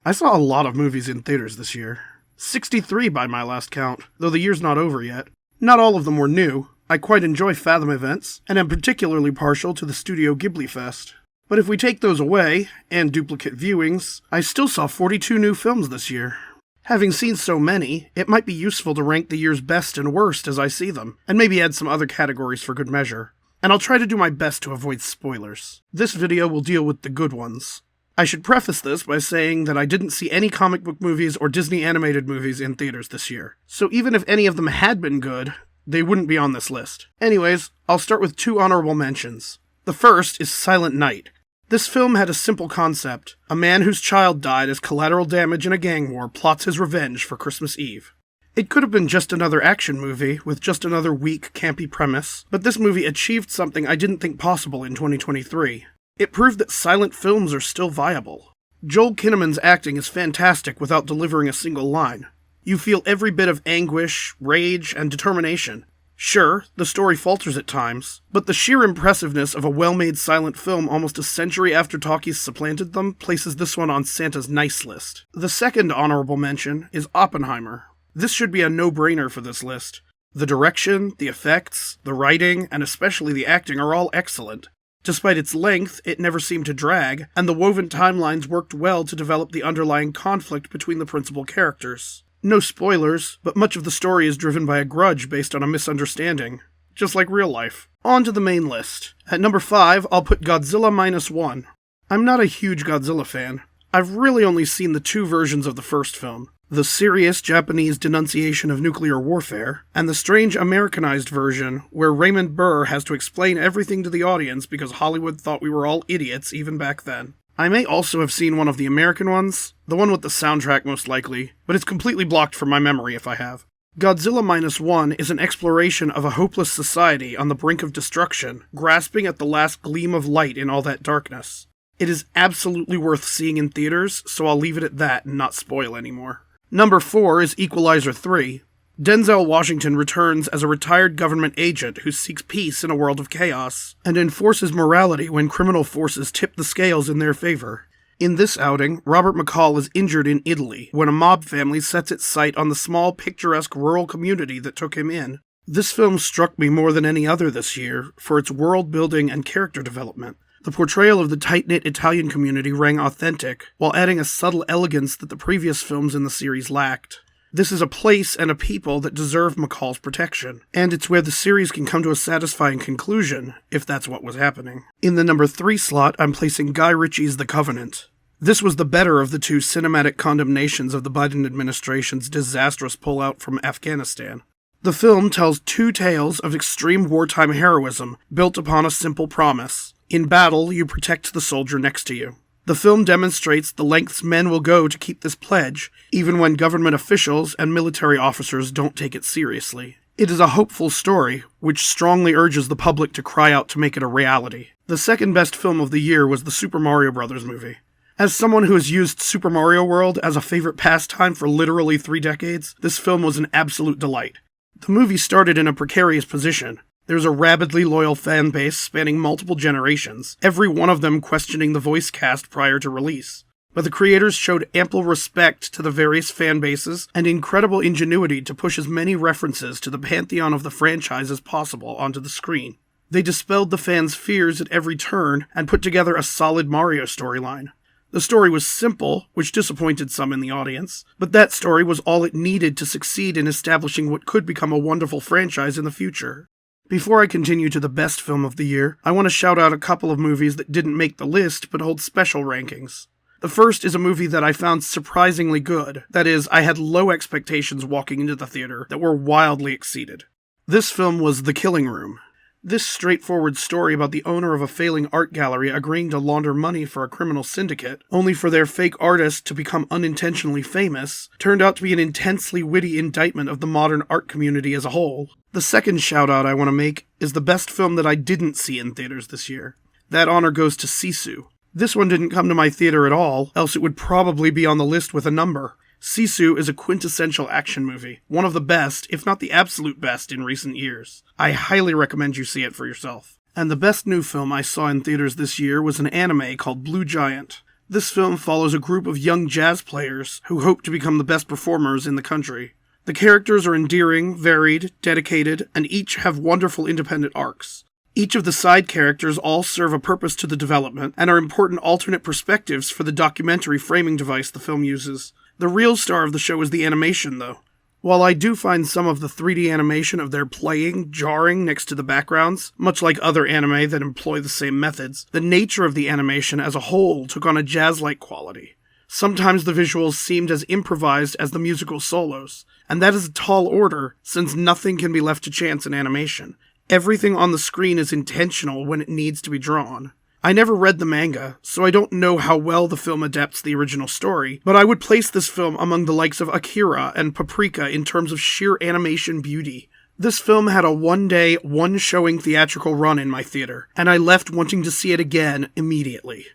I saw a lot of movies in theaters this year. 63 by my last count, though the year's not over yet. Not all of them were new. I quite enjoy Fathom events, and am particularly partial to the Studio Ghibli Fest. But if we take those away, and duplicate viewings, I still saw 42 new films this year. Having seen so many, it might be useful to rank the year's best and worst as I see them, and maybe add some other categories for good measure. And I'll try to do my best to avoid spoilers. This video will deal with the good ones. I should preface this by saying that I didn't see any comic book movies or Disney animated movies in theaters this year, so even if any of them had been good, they wouldn't be on this list. Anyways, I'll start with 2 honorable mentions. The first is Silent Night. This film had a simple concept. A man whose child died as collateral damage in a gang war plots his revenge for Christmas Eve. It could have been just another action movie with just another weak, campy premise, but this movie achieved something I didn't think possible in 2023. It proved that silent films are still viable. Joel Kinnaman's acting is fantastic without delivering a single line. You feel every bit of anguish, rage, and determination. Sure, the story falters at times, but the sheer impressiveness of a well-made silent film almost a century after talkies supplanted them places this one on Santa's nice list. The second honorable mention is Oppenheimer. This should be a no-brainer for this list. The direction, the effects, the writing, and especially the acting are all excellent. Despite its length, it never seemed to drag, and the woven timelines worked well to develop the underlying conflict between the principal characters. No spoilers, but much of the story is driven by a grudge based on a misunderstanding. Just like real life. On to the main list. At number 5, I'll put Godzilla Minus One. I'm not a huge Godzilla fan. I've really only seen the 2 versions of the first film. The serious Japanese denunciation of nuclear warfare, and the strange Americanized version where Raymond Burr has to explain everything to the audience because Hollywood thought we were all idiots even back then. I may also have seen one of the American ones, the one with the soundtrack most likely, but it's completely blocked from my memory if I have. Godzilla Minus One is an exploration of a hopeless society on the brink of destruction, grasping at the last gleam of light in all that darkness. It is absolutely worth seeing in theaters, so I'll leave it at that and not spoil anymore. Number 4 is Equalizer 3. Denzel Washington returns as a retired government agent who seeks peace in a world of chaos, and enforces morality when criminal forces tip the scales in their favor. In this outing, Robert McCall is injured in Italy when a mob family sets its sight on the small, picturesque rural community that took him in. This film struck me more than any other this year for its world building and character development. The portrayal of the tight-knit Italian community rang authentic, while adding a subtle elegance that the previous films in the series lacked. This is a place and a people that deserve McCall's protection, and it's where the series can come to a satisfying conclusion, if that's what was happening. In the number 3 slot, I'm placing Guy Ritchie's The Covenant. This was the better of the 2 cinematic condemnations of the Biden administration's disastrous pullout from Afghanistan. The film tells 2 tales of extreme wartime heroism built upon a simple promise. In battle, you protect the soldier next to you. The film demonstrates the lengths men will go to keep this pledge, even when government officials and military officers don't take it seriously. It is a hopeful story, which strongly urges the public to cry out to make it a reality. The second best film of the year was the Super Mario Bros. Movie. As someone who has used Super Mario World as a favorite pastime for literally 3 decades, this film was an absolute delight. The movie started in a precarious position. There's a rabidly loyal fan base spanning multiple generations, every one of them questioning the voice cast prior to release. But the creators showed ample respect to the various fan bases and incredible ingenuity to push as many references to the pantheon of the franchise as possible onto the screen. They dispelled the fans' fears at every turn and put together a solid Mario storyline. The story was simple, which disappointed some in the audience, but that story was all it needed to succeed in establishing what could become a wonderful franchise in the future. Before I continue to the best film of the year, I want to shout out a couple of movies that didn't make the list but hold special rankings. The first is a movie that I found surprisingly good. That is, I had low expectations walking into the theater that were wildly exceeded. This film was The Killing Room. This straightforward story about the owner of a failing art gallery agreeing to launder money for a criminal syndicate, only for their fake artist to become unintentionally famous, turned out to be an intensely witty indictment of the modern art community as a whole. The second shout-out I want to make is the best film that I didn't see in theaters this year. That honor goes to Sisu. This one didn't come to my theater at all, else it would probably be on the list with a number. Sisu is a quintessential action movie, one of the best, if not the absolute best, in recent years. I highly recommend you see it for yourself. And the best new film I saw in theaters this year was an anime called Blue Giant. This film follows a group of young jazz players who hope to become the best performers in the country. The characters are endearing, varied, dedicated, and each have wonderful independent arcs. Each of the side characters all serve a purpose to the development and are important alternate perspectives for the documentary framing device the film uses. The real star of the show is the animation, though. While I do find some of the 3D animation of their playing jarring next to the backgrounds, much like other anime that employ the same methods, the nature of the animation as a whole took on a jazz-like quality. Sometimes the visuals seemed as improvised as the musical solos, and that is a tall order, since nothing can be left to chance in animation. Everything on the screen is intentional when it needs to be drawn. I never read the manga, so I don't know how well the film adapts the original story, but I would place this film among the likes of Akira and Paprika in terms of sheer animation beauty. This film had a one-day, one-showing theatrical run in my theater, and I left wanting to see it again immediately.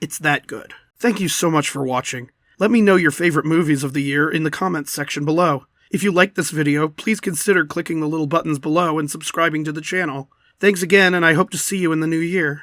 It's that good. Thank you so much for watching. Let me know your favorite movies of the year in the comments section below. If you liked this video, please consider clicking the little buttons below and subscribing to the channel. Thanks again, and I hope to see you in the new year.